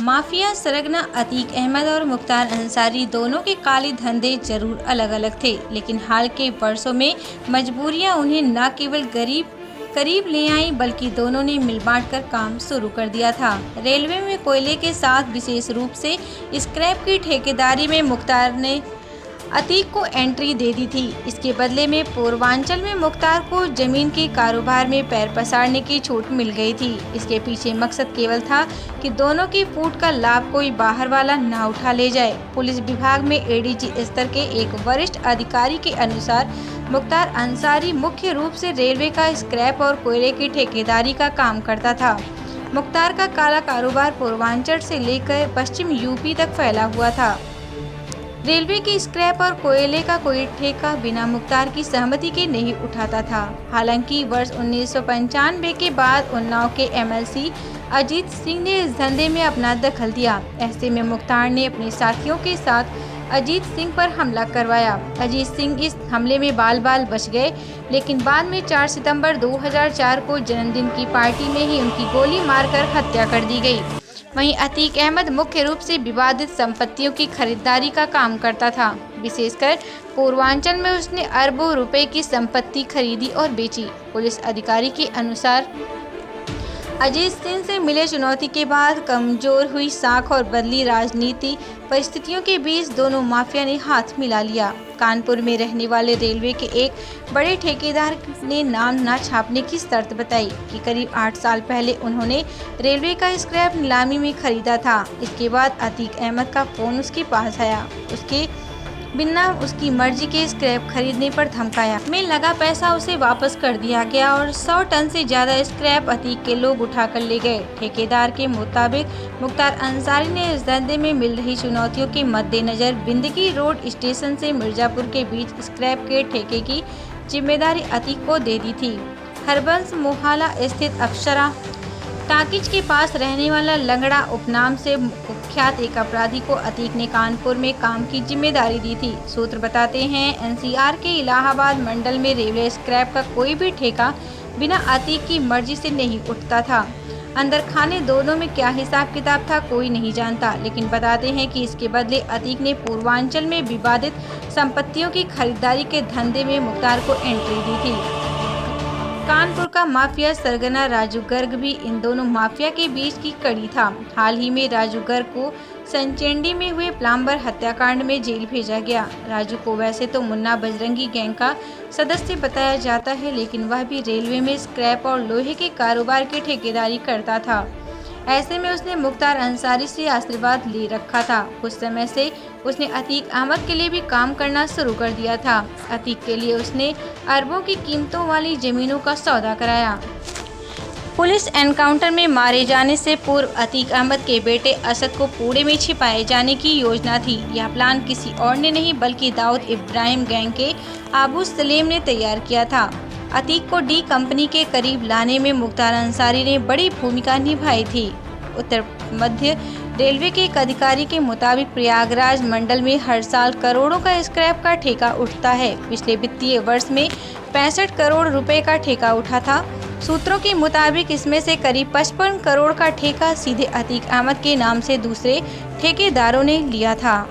Mafia सरगना अतीक अहमद और मुख्तार अंसारी दोनों के काले धंधे जरूर अलग अलग थे, लेकिन हाल के वर्षों में मजबूरियां उन्हें न केवल करीब ले आई बल्कि दोनों ने मिल बांट कर काम शुरू कर दिया था। रेलवे में कोयले के साथ विशेष रूप से स्क्रैप की ठेकेदारी में मुख्तार ने अतीक को एंट्री दे दी थी। इसके बदले में पूर्वांचल में मुख्तार को जमीन के कारोबार में पैर पसारने की छूट मिल गई थी। इसके पीछे मकसद केवल था कि दोनों की फूट का लाभ कोई बाहर वाला ना उठा ले जाए। पुलिस विभाग में एडीजी स्तर के एक वरिष्ठ अधिकारी के अनुसार मुख्तार अंसारी मुख्य रूप से रेलवे का स्क्रैप और कोयले की ठेकेदारी का काम करता था। मुख्तार का काला कारोबार पूर्वांचल से लेकर पश्चिम यूपी तक फैला हुआ था। रेलवे की स्क्रैप और कोयले का कोई ठेका बिना मुख्तार की सहमति के नहीं उठाता था। हालांकि वर्ष 1995 के बाद उन्नाव के एमएलसी अजीत सिंह ने इस धंधे में अपना दखल दिया। ऐसे में मुख्तार ने अपने साथियों के साथ अजीत सिंह पर हमला करवाया। अजीत सिंह इस हमले में बाल बाल बच गए, लेकिन बाद में 4 सितंबर 2004 को जन्मदिन की पार्टी में ही उनकी गोली मारकर हत्या कर दी गई। वहीं अतीक अहमद मुख्य रूप से विवादित संपत्तियों की खरीदारी का काम करता था। विशेषकर पूर्वांचल में उसने अरबों रुपए की संपत्ति खरीदी और बेची। पुलिस अधिकारी के अनुसार अजीत सिंह से मिले चुनौती के बाद कमजोर हुई साख और बदली राजनीति परिस्थितियों के बीच दोनों माफिया ने हाथ मिला लिया। कानपुर में रहने वाले रेलवे के एक बड़े ठेकेदार ने नाम न छापने की शर्त बताई कि करीब 8 साल पहले उन्होंने रेलवे का स्क्रैप नीलामी में खरीदा था। इसके बाद अतीक अहमद का फोन उसके पास आया। उसके बिना उसकी मर्जी के स्क्रैप खरीदने पर धमकाया। में लगा पैसा उसे वापस कर दिया गया और 100 टन से ज्यादा स्क्रैप अतीक के लोग उठाकर ले गए। ठेकेदार के मुताबिक मुख्तार अंसारी ने इस धंधे में मिल रही चुनौतियों के मद्देनजर बिंदगी रोड स्टेशन से मिर्जापुर के बीच स्क्रैप के ठेके की जिम्मेदारी अतीक को दे दी थी। हरबंस मोहाला स्थित अप्सरा टाकिज के पास रहने वाला लंगड़ा उपनाम से कुख्यात एक अपराधी को अतीक ने कानपुर में काम की जिम्मेदारी दी थी। सूत्र बताते हैं एनसीआर के इलाहाबाद मंडल में रेलवे स्क्रैप का कोई भी ठेका बिना अतीक की मर्जी से नहीं उठता था। अंदर खाने दोनों में क्या हिसाब किताब था कोई नहीं जानता, लेकिन बताते हैं कि इसके बदले अतीक ने पूर्वांचल में विवादित संपत्तियों की खरीदारी के धंधे में मुख्तार को एंट्री दी थी। कानपुर का माफिया सरगना राजू गर्ग भी इन दोनों माफिया के बीच की कड़ी था। हाल ही में राजू गर्ग को संचेंडी में हुए प्लम्बर हत्याकांड में जेल भेजा गया। राजू को वैसे तो मुन्ना बजरंगी गैंग का सदस्य बताया जाता है, लेकिन वह भी रेलवे में स्क्रैप और लोहे के कारोबार की ठेकेदारी करता था। ऐसे में उसने मुख्तार अंसारी से आशीर्वाद ले रखा था। कुछ समय से उसने अतीक अहमद के लिए भी काम करना शुरू कर दिया था। अतीक के लिए उसने अरबों की कीमतों वाली जमीनों का सौदा कराया। पुलिस एनकाउंटर में मारे जाने से पूर्व अतीक अहमद के बेटे असद को पूड़े में छिपाए जाने की योजना थी। यह प्लान किसी और ने नहीं बल्कि दाऊद इब्राहिम गैंग के आबू सलेम ने तैयार किया था। अतीक को डी कंपनी के करीब लाने में मुख्तार अंसारी ने बड़ी भूमिका निभाई थी। उत्तर मध्य रेलवे के एक अधिकारी के मुताबिक प्रयागराज मंडल में हर साल करोड़ों का स्क्रैप का ठेका उठता है। पिछले वित्तीय वर्ष में 65 करोड़ रुपए का ठेका उठा था। सूत्रों के मुताबिक इसमें से करीब 55 करोड़ का ठेका सीधे अतीक अहमद के नाम से दूसरे ठेकेदारों ने लिया था।